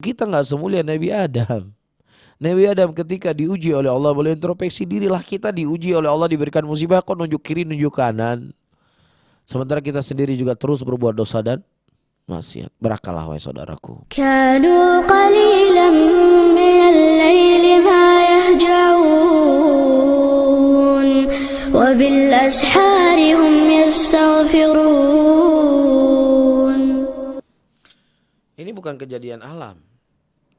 kita nggak semulia Nabi Adam. Nabi Adam ketika diuji oleh Allah boleh introspeksi dirilah, kita diuji oleh Allah, diberikan musibah kok nunjuk kiri nunjuk kanan. Sementara kita sendiri juga terus berbuat dosa dan maksiat. Berakallah wahai saudaraku. Kanu qalilan minal laili ma yahja'un wa bil ashari hum yastaghfirun. Ini bukan kejadian alam.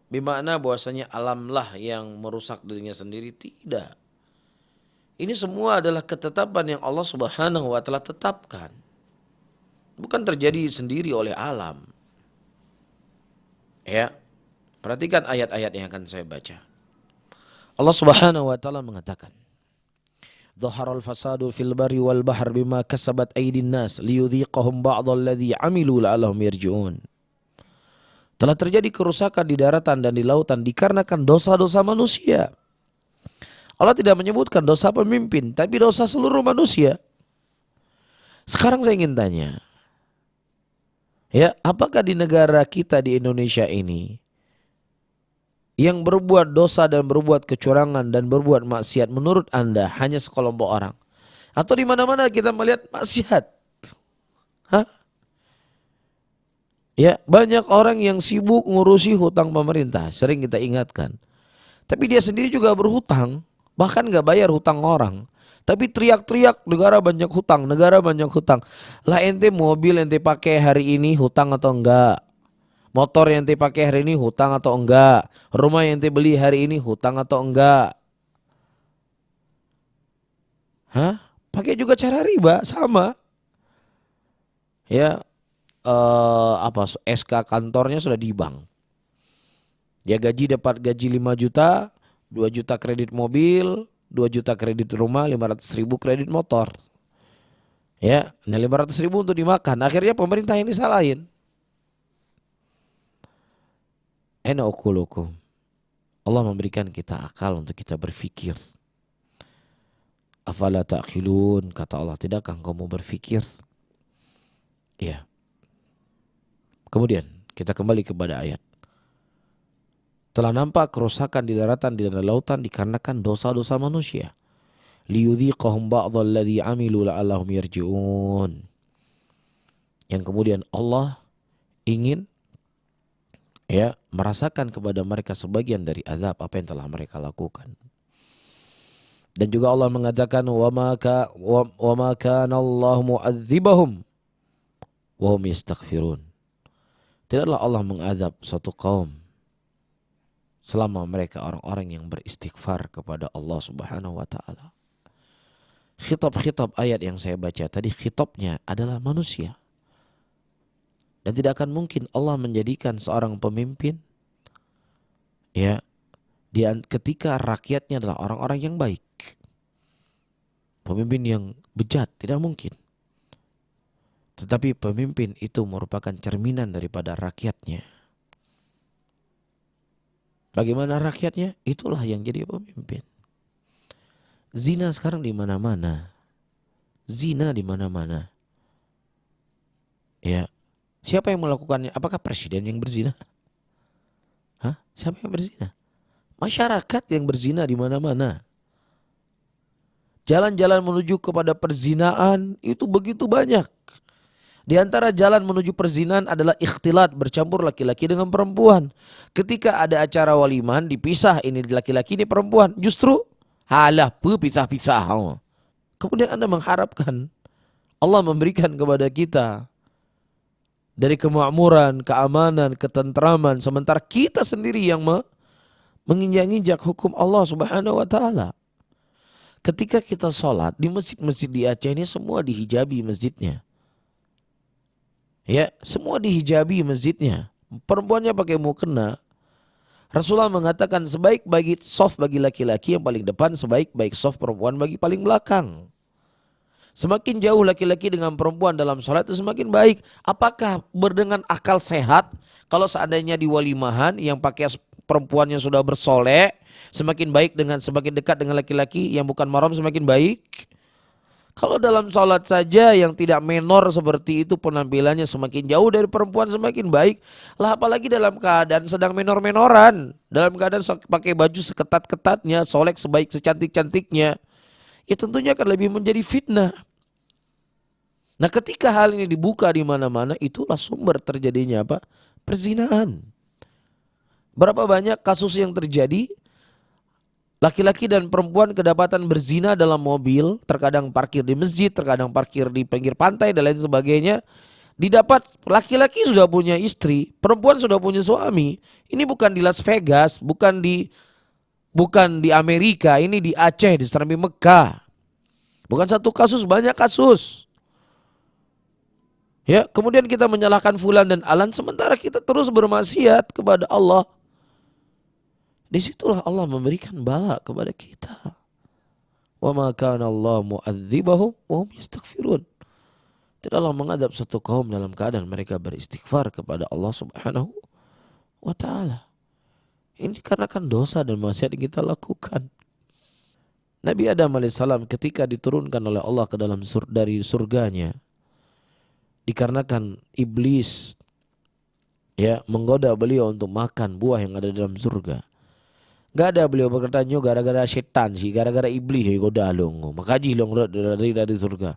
Bimana bahwasanya alamlah yang merusak dirinya sendiri, tidak. Ini semua adalah ketetapan yang Allah Subhanahu wa taala tetapkan. Bukan terjadi sendiri oleh alam. Ya. Perhatikan ayat-ayat yang akan saya baca. Allah Subhanahu wa taala mengatakan, "Dhaharal fasadu fil barri wal bahr bima kasabat aydin nas liyudhiqahum ba'dal ladzi 'amilu la'allahum yarji'un." Telah terjadi kerusakan di daratan dan di lautan dikarenakan dosa-dosa manusia. Allah tidak menyebutkan dosa pemimpin, tapi dosa seluruh manusia. Sekarang saya ingin tanya, ya, apakah di negara kita di Indonesia ini yang berbuat dosa dan berbuat kecurangan dan berbuat maksiat menurut Anda hanya sekelompok orang? Atau di mana-mana kita melihat maksiat? Hah? Ya, banyak orang yang sibuk ngurusi hutang pemerintah, sering kita ingatkan. Tapi dia sendiri juga berhutang, bahkan gak bayar hutang orang. Tapi teriak-teriak negara banyak hutang, negara banyak hutang. Lah ente mobil ente pakai hari ini hutang atau enggak? Motor yang ente pakai hari ini hutang atau enggak? Rumah yang ente beli hari ini hutang atau enggak? Hah? Pakai juga cara riba, sama. Ya, SK kantornya sudah di bank. Dia dapat gaji 5 juta, 2 juta kredit mobil, 2 juta kredit rumah, 500.000 kredit motor. Ya, nah 500.000 untuk dimakan. Akhirnya pemerintah yang disalahin. Aina uqulukum. Allah memberikan kita akal untuk kita berfikir. Afala ta'qilun, kata Allah, tidakkah kamu berfikir? Ya. Kemudian kita kembali kepada ayat. Telah nampak kerusakan di daratan di lautan dikarenakan dosa-dosa manusia. Liyudhiqahum ba'dal ladzi 'amilu la'allahum yarji'un. Yang kemudian Allah ingin merasakan kepada mereka sebagian dari azab apa yang telah mereka lakukan. Dan juga Allah mengatakan wa ma kana Allah mu'adzibahum wa hum yastaghfirun. Tidaklah Allah mengazab suatu kaum selama mereka orang-orang yang beristighfar kepada Allah Subhanahu wa taala. Khitab-khitab ayat yang saya baca tadi, khitabnya adalah manusia. Dan tidak akan mungkin Allah menjadikan seorang pemimpin ketika rakyatnya adalah orang-orang yang baik. Pemimpin yang bejat, tidak mungkin. Tetapi pemimpin itu merupakan cerminan daripada rakyatnya. Bagaimana rakyatnya? Itulah yang jadi pemimpin. Zina sekarang di mana-mana. Zina di mana-mana. Ya. Siapa yang melakukannya? Apakah presiden yang berzina? Hah? Siapa yang berzina? Masyarakat yang berzina di mana-mana. Jalan-jalan menuju kepada perzinaan itu begitu banyak. Di antara jalan menuju perzinahan adalah ikhtilat, bercampur laki-laki dengan perempuan. Ketika ada acara waliman dipisah, ini laki-laki ini perempuan. Justru halah pisah-pisah. Kemudian Anda mengharapkan Allah memberikan kepada kita dari kemakmuran, keamanan, ketentraman, sementara kita sendiri yang menginjak-injak hukum Allah Subhanahu wa taala. Ketika kita sholat di masjid-masjid di Aceh ini semua dihijabi masjidnya. Ya, semua dihijabi masjidnya. Perempuannya pakai mukena. Rasulullah mengatakan sebaik-baik soft bagi laki-laki yang paling depan, sebaik-baik soft perempuan bagi paling belakang. Semakin jauh laki-laki dengan perempuan dalam sholat itu semakin baik. Apakah berdengan akal sehat kalau seandainya di walimahan yang pakai perempuannya sudah bersolek, semakin baik dengan semakin dekat dengan laki-laki yang bukan mahram semakin baik? Kalau dalam sholat saja yang tidak menor seperti itu penampilannya semakin jauh dari perempuan semakin baik. Lah apalagi dalam keadaan sedang menor-menoran. Dalam keadaan pakai baju seketat-ketatnya, solek sebaik secantik-cantiknya. Ya tentunya akan lebih menjadi fitnah. Nah ketika hal ini dibuka di mana-mana, itulah sumber terjadinya apa? Perzinahan. Berapa banyak kasus yang terjadi? Laki-laki dan perempuan kedapatan berzina dalam mobil, terkadang parkir di masjid, terkadang parkir di pinggir pantai dan lain sebagainya. Didapat laki-laki sudah punya istri, perempuan sudah punya suami. Ini bukan di Las Vegas, bukan di Amerika, ini di Aceh, di Serambi Mekah. Bukan satu kasus, banyak kasus. Ya, kemudian kita menyalahkan fulan dan alan sementara kita terus bermaksiat kepada Allah. Disitulah Allah memberikan bala kepada kita. Wa ma kana Allah mu'adzibahum wa hum yastaghfirun. Tidaklah mengadab satu kaum dalam keadaan mereka beristighfar kepada Allah Subhanahu wa taala. Ini dikarenakan dosa dan maksiat yang kita lakukan. Nabi Adam alaihissalam ketika diturunkan oleh Allah ke dalam dari surganya, dikarenakan iblis ya menggoda beliau untuk makan buah yang ada dalam surga. Gak ada beliau berkata nyo gara-gara setan sih, gara-gara iblis ya goda long, makaji long dari surga.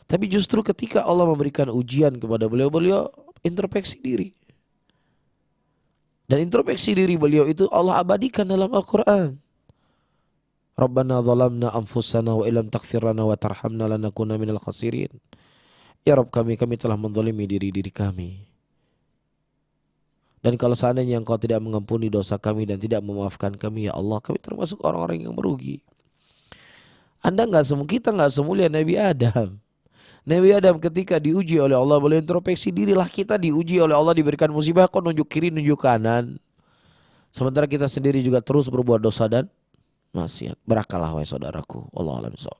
Tapi justru ketika Allah memberikan ujian kepada beliau introspeksi diri. Dan introspeksi diri beliau itu Allah abadikan dalam Al-Quran. Rabbana zalamna anfusana wa ilam taghfir lana wa tarhamna lanakuna minal khasirin. Ya Rabb kami telah menzalimi diri kami. Dan kalau seandainya Engkau tidak mengampuni dosa kami dan tidak memaafkan kami, ya Allah, kami termasuk orang-orang yang merugi. Kita nggak semulia Nabi Adam. Nabi Adam ketika diuji oleh Allah boleh introspeksi dirilah, kita diuji oleh Allah, diberikan musibah kok nunjuk kiri nunjuk kanan. Sementara kita sendiri juga terus berbuat dosa dan maksiat. Berakalah wahai saudaraku. Wallahu a'lam bishawab.